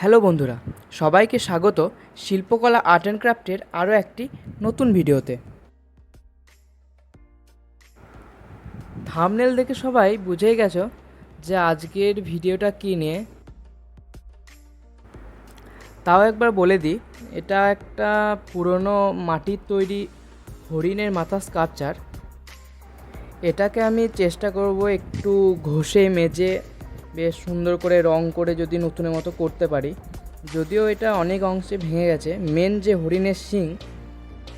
Hello বন্ধুরা, সবাইকে স্বাগত শিল্পকলা আর্ট অ্যান্ড ক্রাফটের আরও একটি নতুন ভিডিওতে। থাম্বনেল দেখে সবাই বুঝেই গেছো যে আজকের ভিডিওটা কী নিয়ে। তাও একবার বলে দিই, এটা একটা পুরনো মাটির তৈরি হরিণের মাথা স্কাল্পচার। এটাকে আমি চেষ্টা করব একটু ঘষে মেজে বেশ সুন্দর করে রং করে যদি নতুনের মতো করতে পারি। যদিও এটা অনেক অংশে ভেঙে গেছে। মেন যে হরিণের শিং,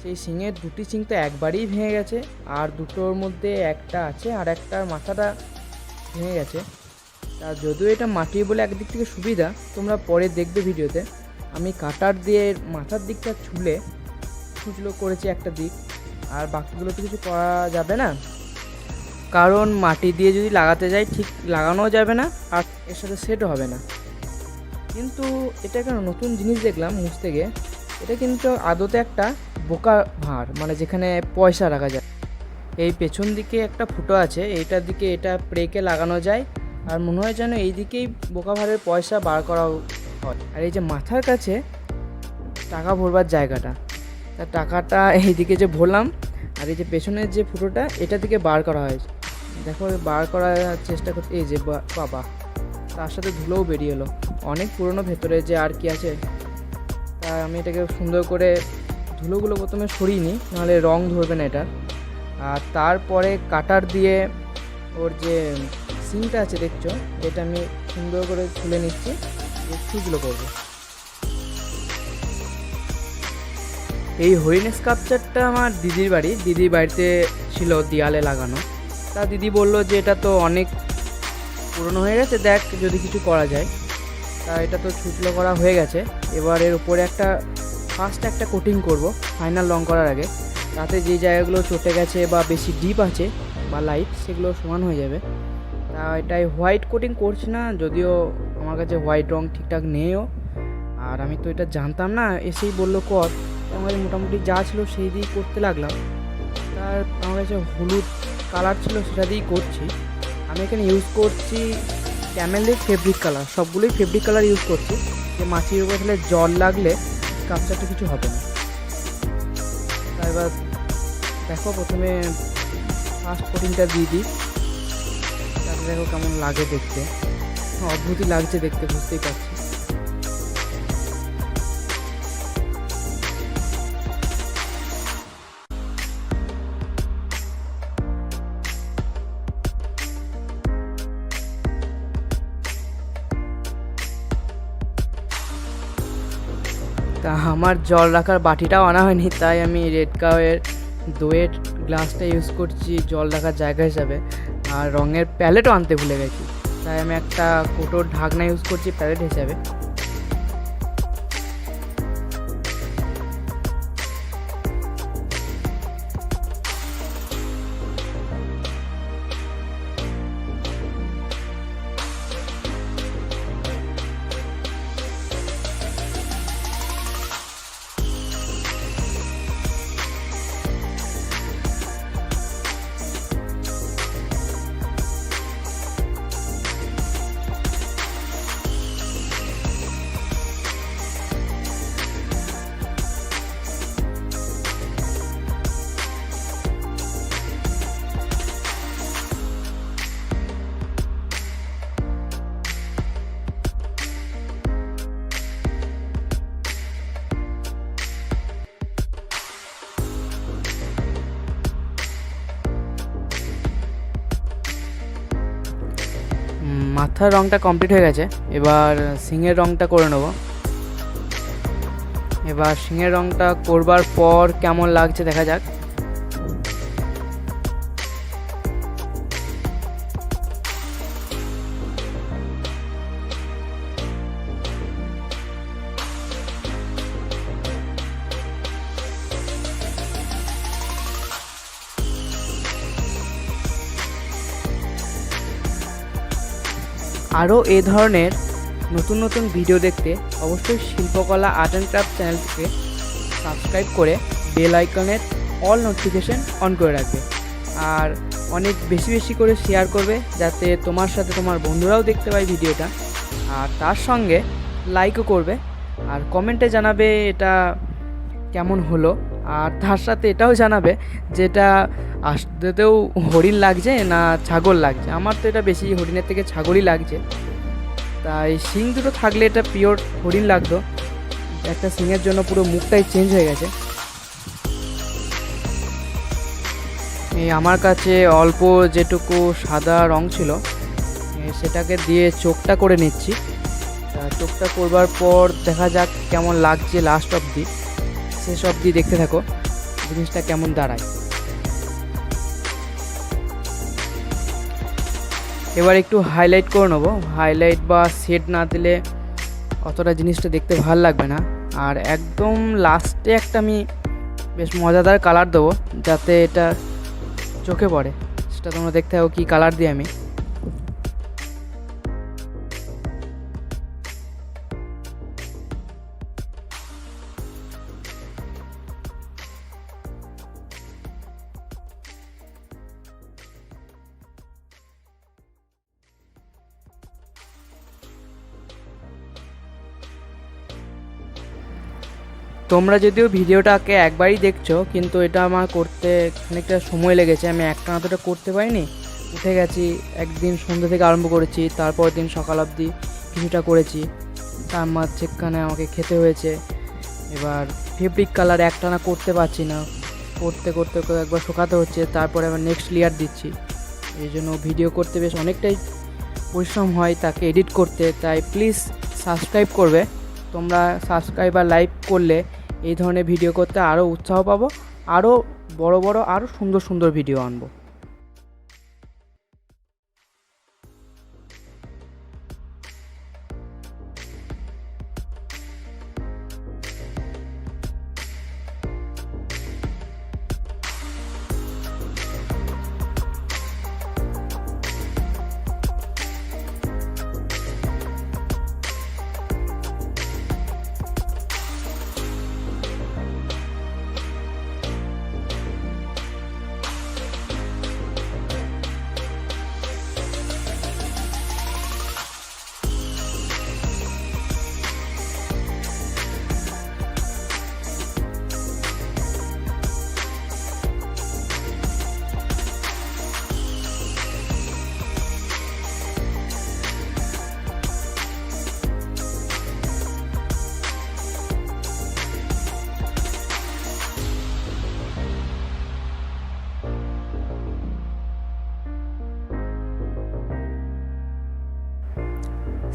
সেই শিংয়ের দুটি শিং তো একবারেই ভেঙে গেছে, আর দুটোর মধ্যে একটা আছে আর একটার মাথাটা ভেঙে গেছে। তা যদিও এটা মাটির বলে একদিক থেকে সুবিধা, তোমরা পরে দেখবে ভিডিওতে আমি কাটার দিয়ে মাথার দিকটা ছুচলো করেছি একটা দিক, আর বাকিগুলো তো কিছু করা যাবে না, কারণ মাটি দিয়ে যদি লাগাতে যাই ঠিক লাগানোও যাবে না আর এর সাথে সেটও হবে না। কিন্তু এটা একটা নতুন জিনিস দেখলাম মুছতে গিয়ে। এটা কিন্তু আদতে একটা বোকা ভাঁড়, মানে যেখানে পয়সা রাখা যায়। এই পেছন দিকে একটা ফুটো আছে, এইটার দিকে এটা প্রেকে লাগানো যায়, আর মনে হয় যেন এই দিকেই বোকা ভাঁড়ের পয়সা বার করা হয়। আর এই যে মাথার কাছে টাকা ভরবার জায়গাটা, তার টাকাটা এইদিকে যে ভরলাম, আর এই যে পেছনের যে ফুটোটা এটা দিকে বার করা হয়। দেখো বার করার চেষ্টা করতে, এই যে বাবা, তার সাথে ধুলোও বেরিয়ে এলো। অনেক পুরনো ভেতরে যে আর কি আছে। তাই আমি এটাকে সুন্দর করে ধুলোগুলো প্রথমে সরিয়ে নিই, নাহলে রং ধরবে না এটা। আর তারপরে কাটার দিয়ে ওর যে সিংটা আছে দেখছো, এটা আমি সুন্দর করে তুলে নিচ্ছি, ছুঁচলো করবো। এই হরিণের স্কাল্পচারটা আমার দিদির বাড়িতে ছিল দেয়ালে লাগানো। তা দিদি বললো যে এটা তো অনেক পুরনো হয়ে গেছে, দেখ যদি কিছু করা যায়। তা এটা তো ছুচলো করা হয়ে গেছে। এবার এর উপরে ফার্স্ট একটা কোটিং করব ফাইনাল রং করার আগে, তাতে যে জায়গাগুলো চটে গেছে বা বেশি ডিপ আছে বা লাইট, সেগুলো সমান হয়ে যাবে। তা এটাই হোয়াইট কোটিং করছি না, যদিও আমার কাছে হোয়াইট রং ঠিকঠাক নেইও, আর আমি তো এটা জানতাম না, এসেই বললো কর। আমার মোটামুটি যা ছিল সেই দিয়েই করতে লাগলাম। তার আমার কাছে হলুদ কালার ছিল, সেটা দিয়েই করছি। আমি এখানে ইউজ করছি ক্যামেলের ফেব্রিক কালার, সবগুলোই ফেব্রিক কালার ইউজ করছি, যে মাটির উপর তাহলে জল লাগলে স্কাল্পচারটা কিছু হবে না। তাই এবার দেখো প্রথমে ফার্স্ট কোটিংটা দিয়ে দিই, তারপরে দেখো কেমন লাগে দেখতে। অদ্ভুতই লাগছে দেখতে, বুঝতেই পারছি। তা আমার জল রাখার বাটিটাও আনা হয়নি, তাই আমি রেড কাওয়ের দইয়ের গ্লাসটা ইউজ করছি জল রাখার জায়গা হিসাবে। আর রঙের প্যালেটও আনতে ভুলে গেছি, তাই আমি একটা কোটোর ঢাকনা ইউজ করছি প্যালেট হিসাবে। মাথার রঙটা কমপ্লিট হয়ে গেছে, এবার শিংয়ের রঙটা করে নেব। এবার শিংয়ের রঙটা করবার পর কেমন লাগছে দেখা যাক। আরও এ ধরনের নতুন নতুন ভিডিও দেখতে অবশ্যই শিল্পকলা আর্ট অ্যান্ড ক্রাফট চ্যানেলটিকে সাবস্ক্রাইব করে বেল আইকনের অল নোটিফিকেশন অন করে রাখবে, আর অনেক বেশি বেশি করে শেয়ার করবে, যাতে তোমার সাথে তোমার বন্ধুরাও দেখতে পায় ভিডিওটা। আর তার সঙ্গে লাইকও করবে আর কমেন্টে জানাবে এটা কেমন হলো, আর তার সাথে এটাও জানাবে যে এটা আসতেও হরিণ লাগছে না ছাগল লাগছে। আমার তো এটা বেশি হরিণের থেকে ছাগলই লাগছে, তাই শিং দুটো থাকলে এটা পিওর হরিণ লাগতো। একটা শিংয়ের জন্য পুরো মুখটাই চেঞ্জ হয়ে গেছে। এই আমার কাছে অল্প যেটুকু সাদা রং ছিল সেটাকে দিয়ে চোখটা করে নিচ্ছি। চোখটা করবার পর দেখা যাক কেমন লাগছে লাস্ট অবধি, শেষ অবধি দেখতে থাকো জিনিসটা কেমন দাঁড়ায়। এবার একটু হাইলাইট করে নেবো, হাইলাইট বা শেড না দিলে অতটা জিনিসটা দেখতে ভালো লাগবে না। আর একদম লাস্টে একটা আমি বেশ মজাদার কালার দেবো যাতে এটা চোখে পড়ে, সেটা তোমরা দেখতে থাকো কী কালার দিই আমি। তোমরা যদিও ভিডিওটাকে একবারই দেখছো, কিন্তু এটা আমার করতে খানিকটা সময় লেগেছে। আমি একটা নাতটা করতে পারিনি, উঠে গেছি একদিন সন্ধ্যা থেকে আরম্ভ করেছি, তারপর দিন সকাল অবধি কিছুটা করেছি, তার মাঝখানে আমাকে খেতে হয়েছে। এবার ফেব্রিক কালার একটানা করতে পারছি না, করতে করতে একবার শুকাতে হচ্ছে, তারপরে আবার নেক্সট লেয়ার দিচ্ছি। এই জন্য ভিডিও করতে বেশ অনেকটাই পরিশ্রম হয় তাকে এডিট করতে। তাই প্লিজ সাবস্ক্রাইব করবে, তোমরা সাবস্ক্রাইব আর লাইক করলে এই ধরনের ভিডিও করতে আরও উৎসাহ পাবো, আরও বড় বড় আরও সুন্দর সুন্দর ভিডিও আনবো।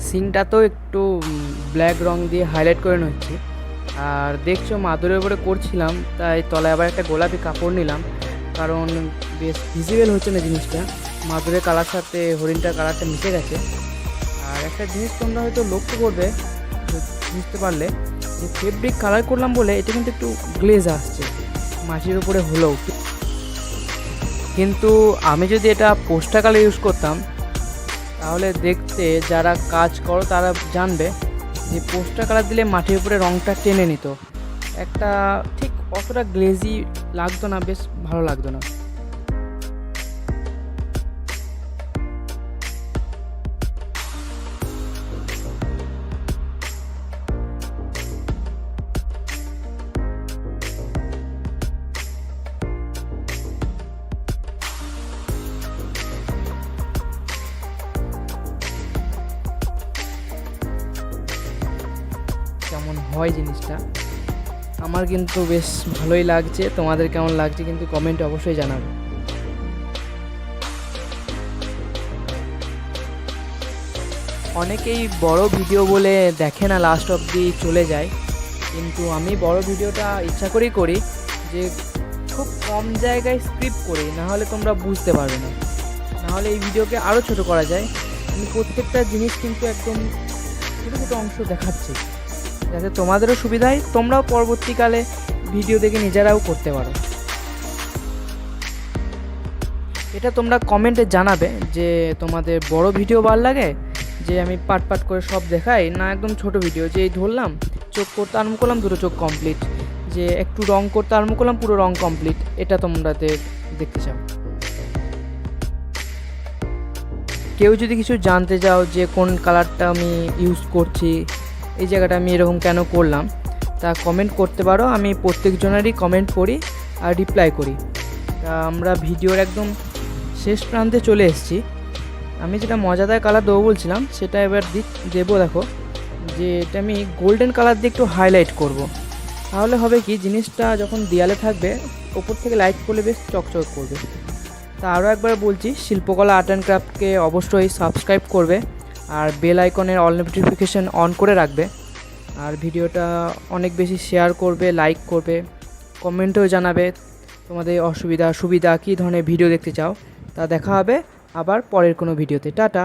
সিনটা তো একটু ব্ল্যাক রং দিয়ে হাইলাইট করে নিচ্ছি। আর দেখছো মাদুরের উপরে করছিলাম, তাই তলায় আবার একটা গোলাপি কাপড় নিলাম, কারণ বেশ ভিজিবল হচ্ছে না জিনিসটা, মাদুরের কালার সাথে হরিণটার কালারটা মিশে গেছে। আর একটা জিনিস তোমরা হয়তো লক্ষ্য করবে, বুঝতে পারলে যে ফেব্রিক কালার করলাম বলে এটা কিন্তু একটু গ্লেজ আসছে মাটির উপরে হলেও, কিন্তু আমি যদি এটা পোস্টার কালার ইউজ করতাম তাহলে দেখতে যারা কাজ করো তারা জানবে যে পোস্টার কালার দিলে মাটির উপরে রঙটা টেনে নিত, একটা ঠিক অতটা গ্লেজি লাগতো না, বেশ ভালো লাগতো না। কেমন হয় জিনিসটা আমার কিন্তু বেশ ভালোই লাগছে, তোমাদের কেমন লাগছে কিন্তু কমেন্টে অবশ্যই জানাবে। অনেকেই বড় ভিডিও বলে দেখে না, লাস্ট অবধি চলে যায়, কিন্তু আমি বড় ভিডিওটা ইচ্ছা করেই করি যে খুব কম জায়গায় স্ক্রিপ্ট করি, নাহলে তোমরা বুঝতে পারবে না, নাহলে এই ভিডিওকে আরও ছোট করা যায়। আমি প্রত্যেকটা জিনিস কিন্তু একদম ছোটো ছোটো অংশ দেখাচ্ছি যাতে তোমাদেরও সুবিধা হয়, তোমরাও পরবর্তীকালে ভিডিও দেখে নিজেরাও করতে পারো। এটা তোমরা কমেন্টে জানাবে যে তোমাদের বড় ভিডিও ভালো লাগে, যে আমি পার্ট পার্ট করে সব দেখাই, না একদম ছোট ভিডিও, যে এই ধরলাম চোখ করতে আরম্ভ করলাম দুটো চোখ কমপ্লিট, যে একটু রং করতে আরম্ভ করলাম পুরো রং কমপ্লিট, এটা তোমরা দেখতে চাও। কেউ যদি কিছু জানতে চাও যে কোন কালারটা আমি ইউজ করছি এই জায়গাটা আমি এরকম কেন করলাম তা কমেন্ট করতে পারো। আমি প্রত্যেকজনেরই কমেন্ট পড়ি আর রিপ্লাই করি। তা আমরা ভিডিওর একদম শেষ প্রান্তে চলে এসেছি। আমি যেটা মজাদার কালার দেবো বলছিলাম সেটা এবার দেবো। দেখো যে এটা আমি গোল্ডেন কালার দিয়ে একটু হাইলাইট করব। তাহলে হবে কি, জিনিসটা যখন দেয়ালে থাকবে ওপর থেকে লাইট করলে বেশ চকচক করবে। তা আরও একবার বলছি, শিল্পকলা আর্ট অ্যান্ড ক্রাফটকে অবশ্যই সাবস্ক্রাইব করবে আর বেল আইকনের অল নোটিফিকেশান অন করে রাখবে। আর ভিডিওটা অনেক বেশি শেয়ার করবে, লাইক করবে, কমেন্টেও জানাবে তোমাদের অসুবিধা সুবিধা কী ধরনের ভিডিও দেখতে চাও। তা দেখা হবে আবার পরের কোনো ভিডিওতে। টাটা।